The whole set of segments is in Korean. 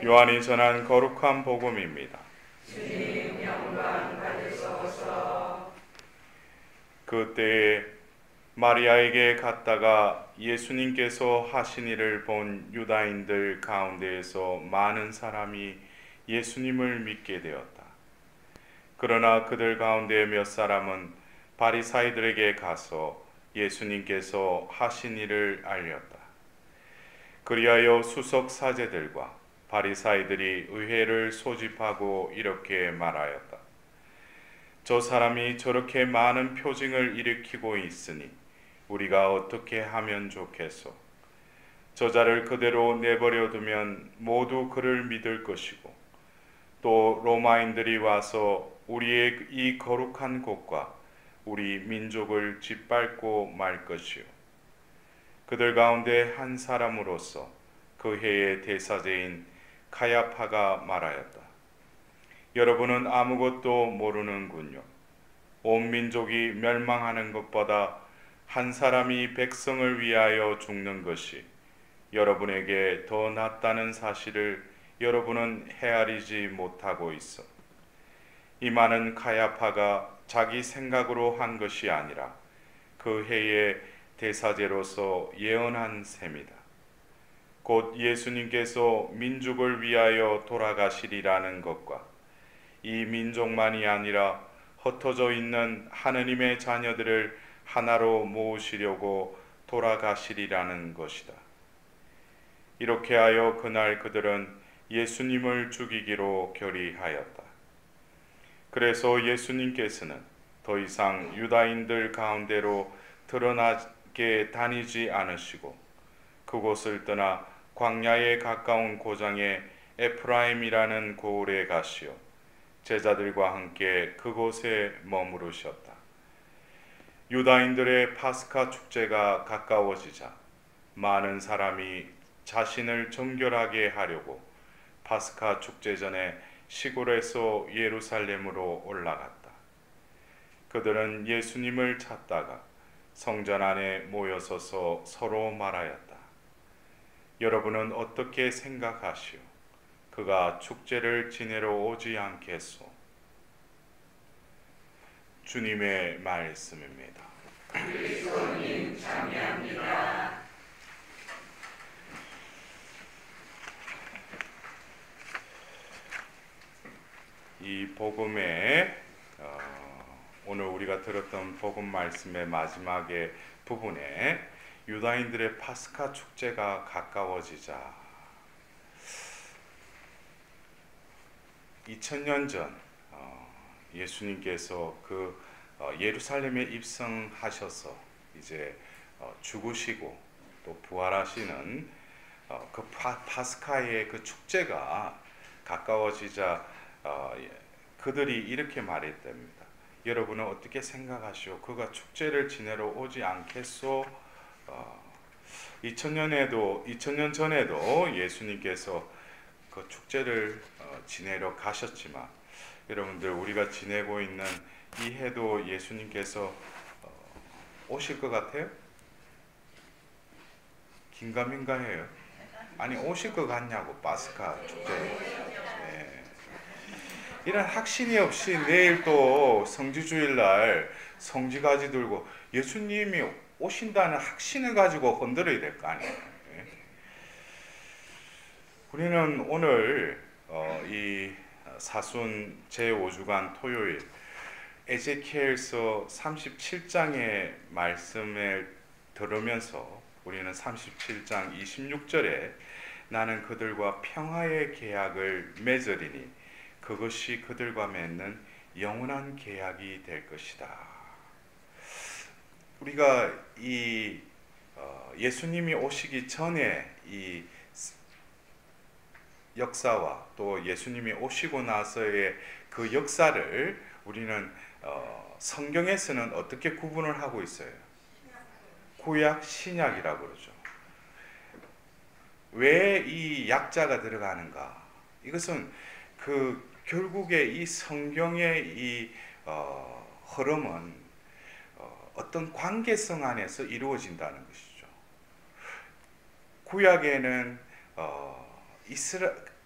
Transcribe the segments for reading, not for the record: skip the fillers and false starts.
요한이 전한 거룩한 복음입니다. 주님 영광 받으소서. 그때에 마리아에게 갔다가 예수님께서 하신 일을 본 유다인들 가운데에서 많은 사람이 예수님을 믿게 되었다. 그러나 그들 가운데 몇 사람은 바리사이들에게 가서 예수님께서 하신 일을 알렸다. 그리하여 수석 사제들과 바리사이들이 의회를 소집하고 이렇게 말하였다. 저 사람이 저렇게 많은 표징을 일으키고 있으니 우리가 어떻게 하면 좋겠소? 저자를 그대로 내버려 두면 모두 그를 믿을 것이고 또 로마인들이 와서 우리의 이 거룩한 곳과 우리 민족을 짓밟고 말 것이요. 그들 가운데 한 사람으로서 그 해의 대사제인 가야파가 말하였다. 여러분은 아무것도 모르는군요. 온 민족이 멸망하는 것보다 한 사람이 백성을 위하여 죽는 것이 여러분에게 더 낫다는 사실을 여러분은 헤아리지 못하고 있어. 이 말은 가야파가 자기 생각으로 한 것이 아니라 그 해의 대사제로서 예언한 셈이다. 곧 예수님께서 민족을 위하여 돌아가시리라는 것과 이 민족만이 아니라 흩어져 있는 하느님의 자녀들을 하나로 모으시려고 돌아가시리라는 것이다. 이렇게 하여 그날 그들은 예수님을 죽이기로 결의하였다. 그래서 예수님께서는 더 이상 유다인들 가운데로 드러나게 다니지 않으시고 그곳을 떠나 광야에 가까운 고장에 에프라임이라는 고을에 가시어 제자들과 함께 그곳에 머무르셨다. 유다인들의 파스카 축제가 가까워지자 많은 사람이 자신을 정결하게 하려고 파스카 축제 전에 시골에서 예루살렘으로 올라갔다. 그들은 예수님을 찾다가 성전 안에 모여서서 서로 말하였다. 여러분은 어떻게 생각하시오? 그가 축제를 지내러 오지 않겠소? 주님의 말씀입니다. 그리스도님 찬양합니다. 이 복음의 오늘 우리가 들었던 복음 말씀의 마지막의 부분에 유다인들의 파스카 축제가 가까워지자 2000년 전 예수님께서 그 예루살렘에 입성하셔서 이제 죽으시고 또 부활하시는 그 파스카의 그 축제가 가까워지자 그들이 이렇게 말했답니다. 여러분은 어떻게 생각하시오? 그가 축제를 지내러 오지 않겠소? 2000년 전에도 예수님께서 그 축제를 지내러 가셨지만 여러분들 우리가 지내고 있는 이 해도 예수님께서 오실 것 같아요? 긴가민가해요. 아니 오실 것 같냐고 파스카 축제. 네. 이런 확신이 없이 내일 또 성지주일날 성지가지 들고 예수님이 오신다는 확신을 가지고 흔들어야 될 거 아니에요. 우리는 오늘 이 사순 제5주간 토요일 에제키엘서 37장의 말씀을 들으면서 우리는 37장 26절에 나는 그들과 평화의 계약을 맺으리니 그것이 그들과 맺는 영원한 계약이 될 것이다. 우리가 이 예수님이 오시기 전에 이 역사와 또 예수님이 오시고 나서의 그 역사를 우리는 성경에서는 어떻게 구분을 하고 있어요? 구약, 신약이라고 그러죠. 왜 이 약자가 들어가는가? 이것은 그 결국에 이 성경의 이 흐름은 어떤 관계성 안에서 이루어진다는 것이죠. 구약에는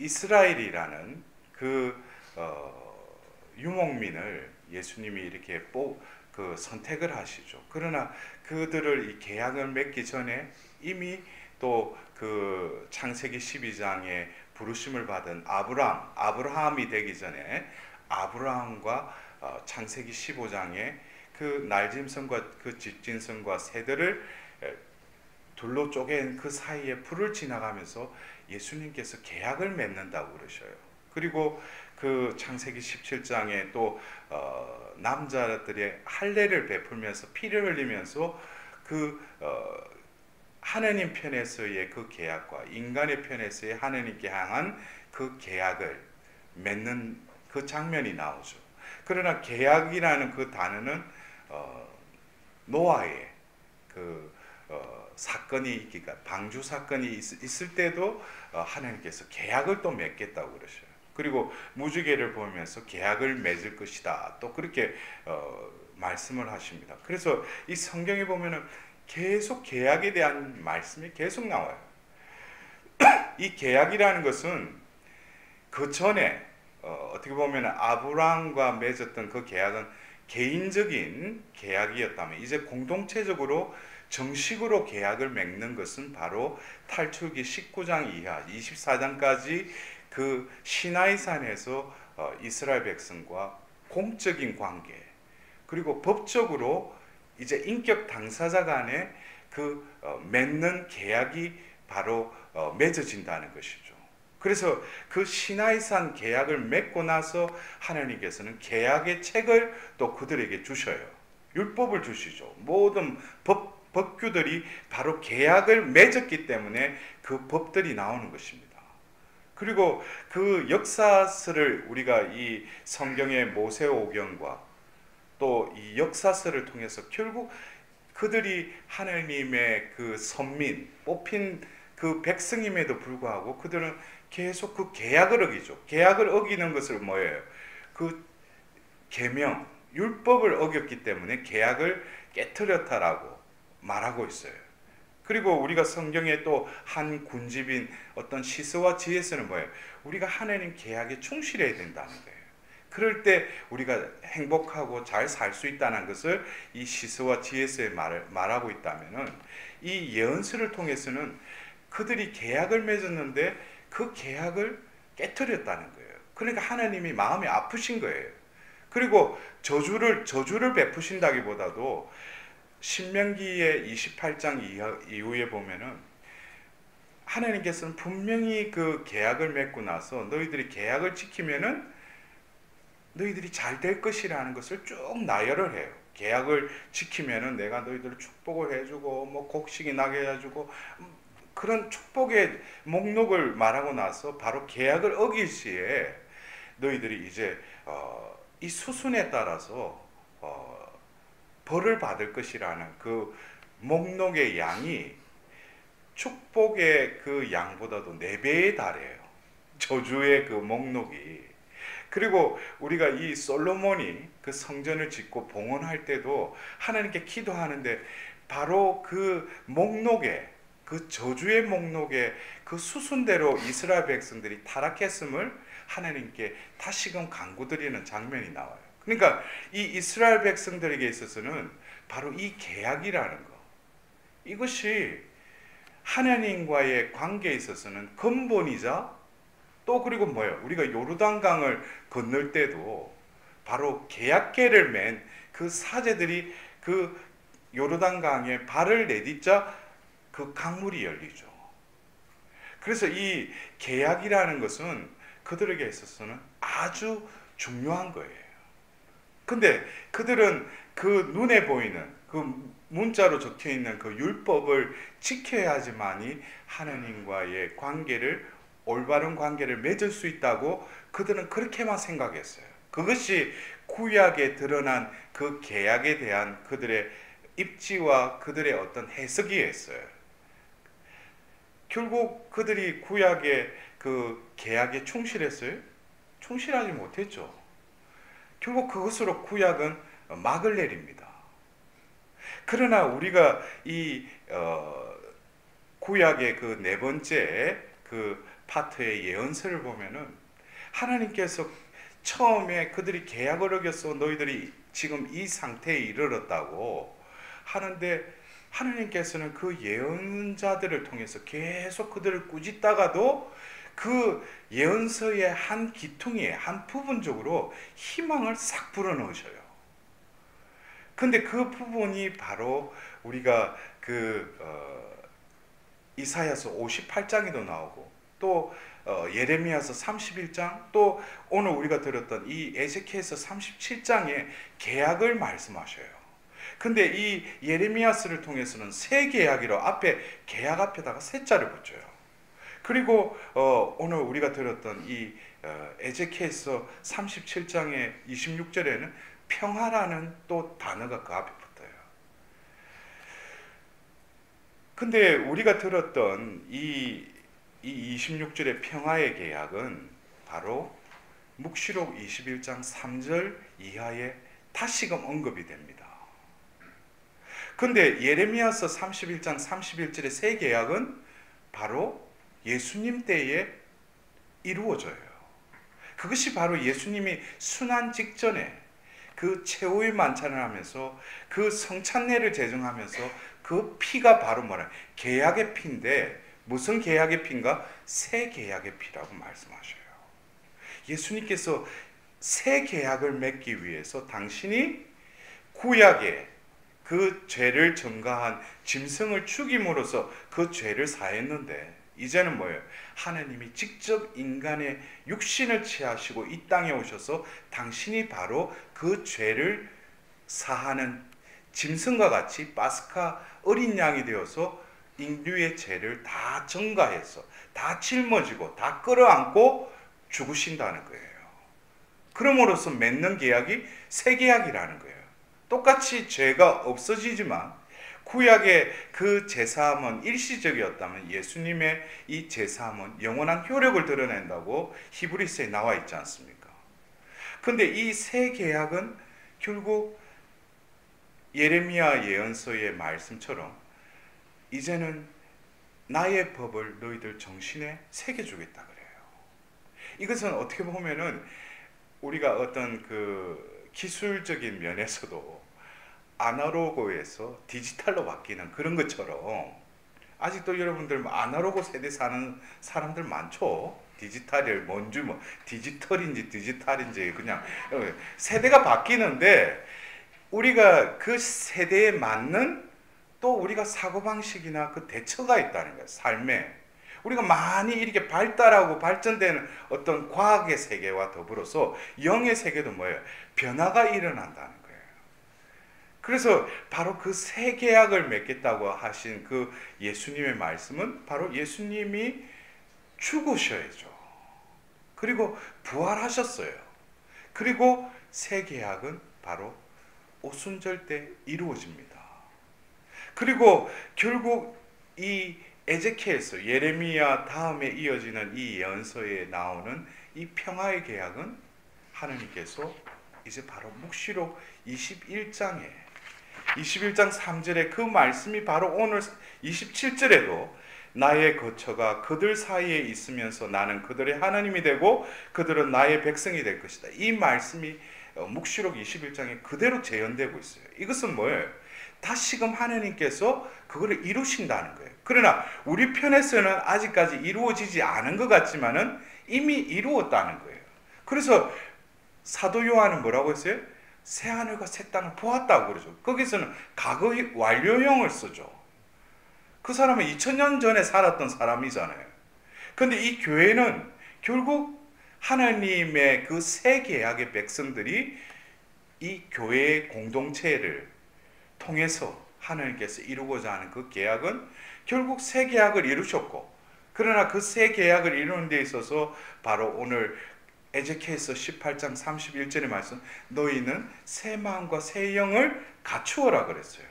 이스라엘이라는 그 유목민을 예수님이 이렇게 선택을 하시죠. 그러나 그들을 이 계약을 맺기 전에 이미 또 그 창세기 12장에 부르심을 받은 아브라함이 되기 전에 아브라함과 창세기 15장에 그 날짐승과 그 직진성과 새들을 둘로 쪼갠 그 사이에 불을 지나가면서 예수님께서 계약을 맺는다고 그러셔요. 그리고 그 창세기 17장에 또 남자들의 할례를 베풀면서 피를 흘리면서 그 하나님 편에서의 그 계약과 인간의 편에서의 하나님께 향한 그 계약을 맺는 그 장면이 나오죠. 그러나 계약이라는 그 단어는 노아의 그 사건이 그러니까 방주 사건이 있을 때도 하나님께서 계약을 또 맺겠다고 그러셔요. 그리고 무지개를 보면서 계약을 맺을 것이다. 또 그렇게 말씀을 하십니다. 그래서 이 성경에 보면은 계속 계약에 대한 말씀이 계속 나와요. 이 계약이라는 것은 그 전에 어떻게 보면 아브라함과 맺었던 그 계약은 개인적인 계약이었다면 이제 공동체적으로 정식으로 계약을 맺는 것은 바로 탈출기 19장 이하 24장까지 그 시나이산에서 이스라엘 백성과 공적인 관계 그리고 법적으로 이제 인격 당사자 간에 그 맺는 계약이 바로 맺어진다는 것이죠. 그래서 그 시나이산 계약을 맺고 나서 하나님께서는 계약의 책을 또 그들에게 주셔요. 율법을 주시죠. 모든 법규들이 바로 계약을 맺었기 때문에 그 법들이 나오는 것입니다. 그리고 그 역사서를 우리가 이 성경의 모세오경과 또 이 역사서를 통해서 결국 그들이 하나님의 그 선민, 뽑힌 그 백성임에도 불구하고 그들은 계속 그 계약을 어기죠. 계약을 어기는 것을 뭐예요? 그 계명, 율법을 어겼기 때문에 계약을 깨트렸다라고 말하고 있어요. 그리고 우리가 성경에 또 한 군집인 어떤 시스와 지혜서는 뭐예요? 우리가 하나님 계약에 충실해야 된다는 거예요. 그럴 때 우리가 행복하고 잘 살 수 있다는 것을 이 시스와 지혜서에 말하고 있다면은 이 예언서를 통해서는 그들이 계약을 맺었는데 그 계약을 깨트렸다는 거예요. 그러니까 하나님이 마음이 아프신 거예요. 그리고 저주를 베푸신다기보다도 신명기의 28장 이후에 보면은 하나님께서는 분명히 그 계약을 맺고 나서 너희들이 계약을 지키면은 너희들이 잘 될 것이라는 것을 쭉 나열을 해요. 계약을 지키면은 내가 너희들을 축복을 해주고 뭐 곡식이 나게 해주고 그런 축복의 목록을 말하고 나서 바로 계약을 어길 시에 너희들이 이제 이 수순에 따라서 벌을 받을 것이라는 그 목록의 양이 축복의 그 양보다도 4배에 달해요. 저주의 그 목록이. 그리고 우리가 이 솔로몬이 그 성전을 짓고 봉헌할 때도 하나님께 기도하는데 바로 그 목록에 그 저주의 목록에 그 수순대로 이스라엘 백성들이 타락했음을 하나님께 다시금 간구드리는 장면이 나와요. 그러니까 이 이스라엘 백성들에게 있어서는 바로 이 계약이라는 거, 이것이 하나님과의 관계에 있어서는 근본이자 또 그리고 뭐예요? 우리가 요르단강을 건널 때도 바로 계약계를 맨 그 사제들이 그 요르단강에 발을 내딛자 그 강물이 열리죠. 그래서 이 계약이라는 것은 그들에게 있어서는 아주 중요한 거예요. 근데 그들은 그 눈에 보이는 그 문자로 적혀 있는 그 율법을 지켜야지만이 하나님과의 관계를 올바른 관계를 맺을 수 있다고 그들은 그렇게만 생각했어요. 그것이 구약에 드러난 그 계약에 대한 그들의 입지와 그들의 어떤 해석이었어요. 결국 그들이 구약의 그 계약에 충실했어요? 충실하지 못했죠. 결국 그것으로 구약은 막을 내립니다. 그러나 우리가 이 구약의 그 4번째 그 파트의 예언서를 보면은 하나님께서 처음에 그들이 계약을 어겼어 너희들이 지금 이 상태에 이르렀다고 하는데 하나님께서는 그 예언자들을 통해서 계속 그들을 꾸짖다가도 그 예언서의 한 기퉁에 한 부분적으로 희망을 싹 불어넣으셔요. 근데 그 부분이 바로 우리가 이사야서 58장에도 나오고 또 예레미야서 31장 또 오늘 우리가 들었던 이 에제키엘서 37장에 계약을 말씀하셔요. 근데 이 예레미야서를 통해서는 새 계약이로 앞에 계약 앞에다가 새 자를 붙여요. 그리고 오늘 우리가 들었던 이 에제키엘서 37장의 26절에는 평화라는 또 단어가 그 앞에 붙어요. 근데 우리가 들었던 이 26절의 평화의 계약은 바로 묵시록 21장 3절 이하에 다시금 언급이 됩니다. 근데 예레미야서 31장 31절의 새 계약은 바로 예수님 때에 이루어져요. 그것이 바로 예수님이 순환 직전에 그 최후의 만찬을 하면서 그 성찬례를 제정하면서 그 피가 바로 뭐라 계약의 피인데 무슨 계약의 피인가? 새 계약의 피라고 말씀하셔요. 예수님께서 새 계약을 맺기 위해서 당신이 구약의 그 죄를 전가한 짐승을 죽임으로써 그 죄를 사했는데 이제는 뭐예요? 하나님이 직접 인간의 육신을 취하시고 이 땅에 오셔서 당신이 바로 그 죄를 사하는 짐승과 같이 파스카 어린 양이 되어서 인류의 죄를 다 전가해서 다 짊어지고 다 끌어안고 죽으신다는 거예요. 그럼으로써 맺는 계약이 새 계약이라는 거예요. 똑같이 죄가 없어지지만 구약의 그 제사함은 일시적이었다면 예수님의 이 제사함은 영원한 효력을 드러낸다고 히브리서에 나와 있지 않습니까? 근데 이 새 계약은 결국 예레미야 예언서의 말씀처럼 이제는 나의 법을 너희들 정신에 새겨주겠다 그래요. 이것은 어떻게 보면은 우리가 어떤 그 기술적인 면에서도 아날로그에서 디지털로 바뀌는 그런 것처럼 아직도 여러분들 아날로그 세대 사는 사람들 많죠. 디지털이 뭔지 뭐 디지털인지 디지털인지 그냥 세대가 바뀌는데 우리가 그 세대에 맞는 또 우리가 사고방식이나 그 대처가 있다는 거예요. 삶에 우리가 많이 이렇게 발달하고 발전되는 어떤 과학의 세계와 더불어서 영의 세계도 뭐예요? 변화가 일어난다는 거예요. 그래서 바로 그 새 계약을 맺겠다고 하신 그 예수님의 말씀은 바로 예수님이 죽으셔야죠. 그리고 부활하셨어요. 그리고 새 계약은 바로 오순절 때 이루어집니다. 그리고 결국 이 에제키엘서 예레미야 다음에 이어지는 이 예언서에 나오는 이 평화의 계약은 하나님께서 이제 바로 묵시록 21장 3절에 그 말씀이 바로 오늘 27절에도 나의 거처가 그들 사이에 있으면서 나는 그들의 하나님이 되고 그들은 나의 백성이 될 것이다. 이 말씀이 묵시록 21장에 그대로 재현되고 있어요. 이것은 뭐예요? 다시금 하나님께서 그거를 이루신다는 거예요. 그러나 우리 편에서는 아직까지 이루어지지 않은 것 같지만은 이미 이루었다는 거예요. 그래서 사도 요한은 뭐라고 했어요? 새 하늘과 새 땅을 보았다고 그러죠. 거기서는 과거 완료형을 쓰죠. 그 사람은 2000년 전에 살았던 사람이잖아요. 근데 이 교회는 결국 하나님의 그 새 계약의 백성들이 이 교회의 공동체를 통해서 하나님께서 이루고자 하는 그 계약은 결국 새 계약을 이루셨고, 그러나 그 새 계약을 이루는 데 있어서 바로 오늘 에제키엘서 18장 31절의 말씀, 너희는 새 마음과 새 영을 갖추어라 그랬어요.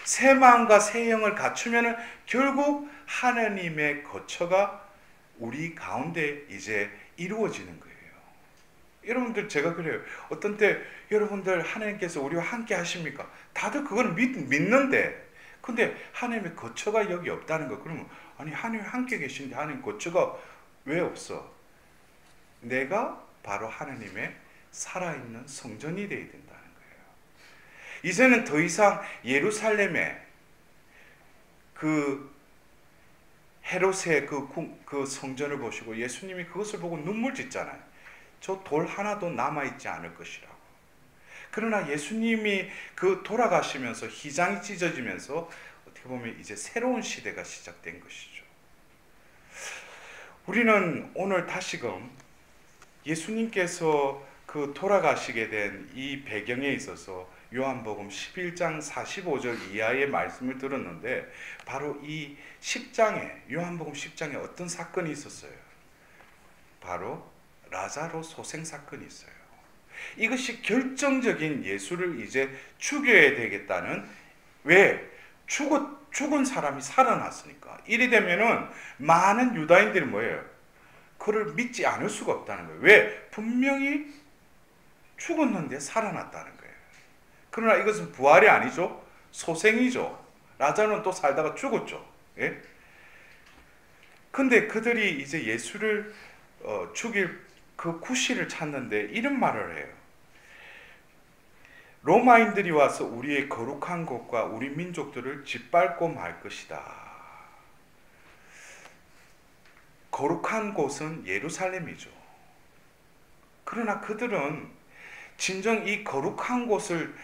새 마음과 새 영을 갖추면은 결국 하나님의 거처가 우리 가운데 이제 이루어지는 거예요. 여러분들 제가 그래요. 어떤 때 여러분들 하나님께서 우리와 함께 하십니까? 다들 그걸 믿는데 근데 하나님의 거처가 여기 없다는 거. 그러면 아니 하나님 함께 계신데 하나님 거처가 왜 없어? 내가 바로 하나님의 살아있는 성전이 되어야 된다는 거예요. 이제는 더 이상 예루살렘에 그 헤롯의 그 성전을 보시고 예수님이 그것을 보고 눈물 짓잖아요. 저 돌 하나도 남아있지 않을 것이라고. 그러나 예수님이 그 돌아가시면서 휘장이 찢어지면서 어떻게 보면 이제 새로운 시대가 시작된 것이죠. 우리는 오늘 다시금 예수님께서 그 돌아가시게 된 이 배경에 있어서 요한복음 11장 45절 이하의 말씀을 들었는데, 바로 이 10장에, 요한복음 10장에 어떤 사건이 있었어요? 바로 라자로 소생 사건이 있어요. 이것이 결정적인 예수를 이제 죽여야 되겠다는, 왜? 죽은 사람이 살아났으니까. 이래 되면은 많은 유다인들이 뭐예요? 그를 믿지 않을 수가 없다는 거예요. 왜? 분명히 죽었는데 살아났다는 거예요. 그러나 이것은 부활이 아니죠. 소생이죠. 라자로는 또 살다가 죽었죠. 예? 근데 그들이 이제 예수를 죽일 그 구실을 찾는데 이런 말을 해요. 로마인들이 와서 우리의 거룩한 곳과 우리 민족들을 짓밟고 말 것이다. 거룩한 곳은 예루살렘이죠. 그러나 그들은 진정 이 거룩한 곳을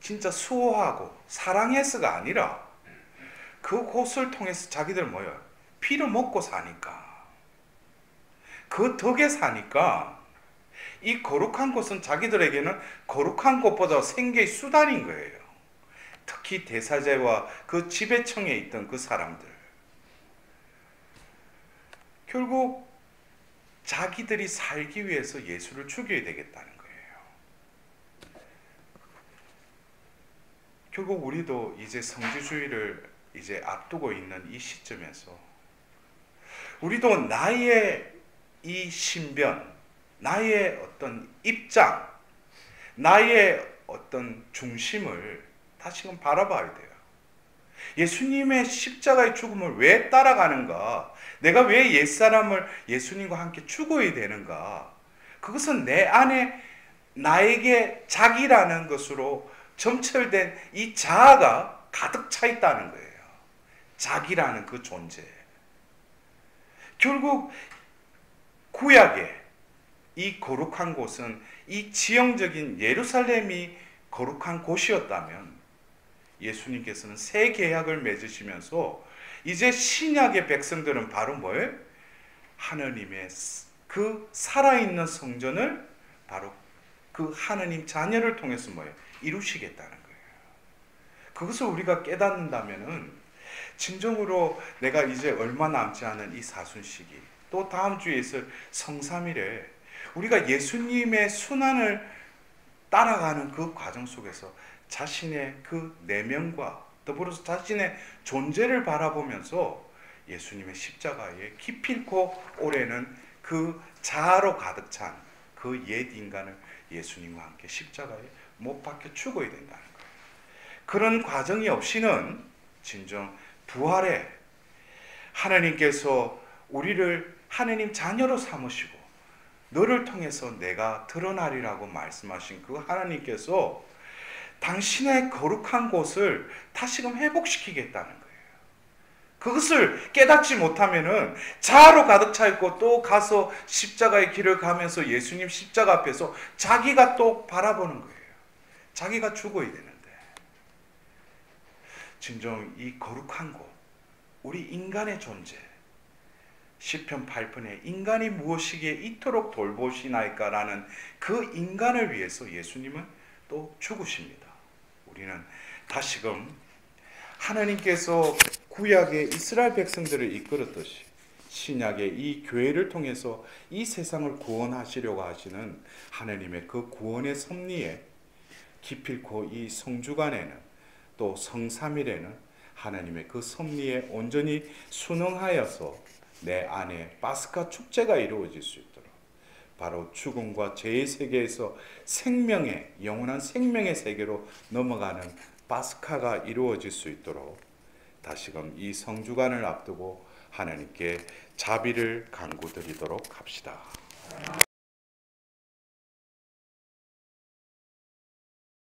진짜 수호하고 사랑해서가 아니라 그 곳을 통해서 자기들 뭐예요? 피를 먹고 사니까, 그 덕에 사니까 이 거룩한 곳은 자기들에게는 거룩한 곳보다 생계의 수단인 거예요. 특히 대사제와 그 지배청에 있던 그 사람들, 결국 자기들이 살기 위해서 예수를 죽여야 되겠다는 거예요. 결국 우리도 이제 성지주의를 이제 앞두고 있는 이 시점에서 우리도 나의 이 신변, 나의 어떤 입장, 나의 어떤 중심을 다시금 바라봐야 돼요. 예수님의 십자가의 죽음을 왜 따라가는가? 내가 왜 옛사람을 예수님과 함께 죽어야 되는가? 그것은 내 안에 나에게 자기라는 것으로 점철된 이 자아가 가득 차 있다는 거예요. 자기라는 그 존재. 결국 구약의 이 거룩한 곳은 이 지형적인 예루살렘이 거룩한 곳이었다면, 예수님께서는 새 계약을 맺으시면서 이제 신약의 백성들은 바로 뭐예요? 하나님의 그 살아있는 성전을 바로 그 하나님 자녀를 통해서 뭐예요? 이루시겠다는 거예요. 그것을 우리가 깨닫는다면은 진정으로 내가 이제 얼마 남지 않은 이 사순시기, 또 다음 주에 있을 성삼일에 우리가 예수님의 순환을 따라가는 그 과정 속에서 자신의 그 내면과 더불어서 자신의 존재를 바라보면서 예수님의 십자가에 기필코 올해는 그 자아로 가득 찬 그 옛 인간을 예수님과 함께 십자가에 못 박혀 죽어야 된다는 거예요. 그런 과정이 없이는 진정 부활에 하나님께서 우리를 하나님 자녀로 삼으시고 너를 통해서 내가 드러나리라고 말씀하신 그 하나님께서 당신의 거룩한 곳을 다시금 회복시키겠다는 거예요. 그것을 깨닫지 못하면은 자아로 가득 차 있고 또 가서 십자가의 길을 가면서 예수님 십자가 앞에서 자기가 또 바라보는 거예요. 자기가 죽어야 되는데. 진정 이 거룩한 곳, 우리 인간의 존재, 시편 8편에 인간이 무엇이기에 이토록 돌보시나이까라는 그 인간을 위해서 예수님은 또 죽으십니다. 우리는 다시금 하나님께서 구약의 이스라엘 백성들을 이끌었듯이 신약의 이 교회를 통해서 이 세상을 구원하시려고 하시는 하나님의 그 구원의 섭리에 기필코 이 성주간에는 또 성삼일에는 하나님의 그 섭리에 온전히 순응하여서 내 안에 파스카 축제가 이루어질 수 있도록, 바로 죽음과 죄의 세계에서 생명의, 영원한 생명의 세계로 넘어가는 파스카가 이루어질 수 있도록 다시금 이 성주간을 앞두고 하나님께 자비를 간구드리도록 합시다.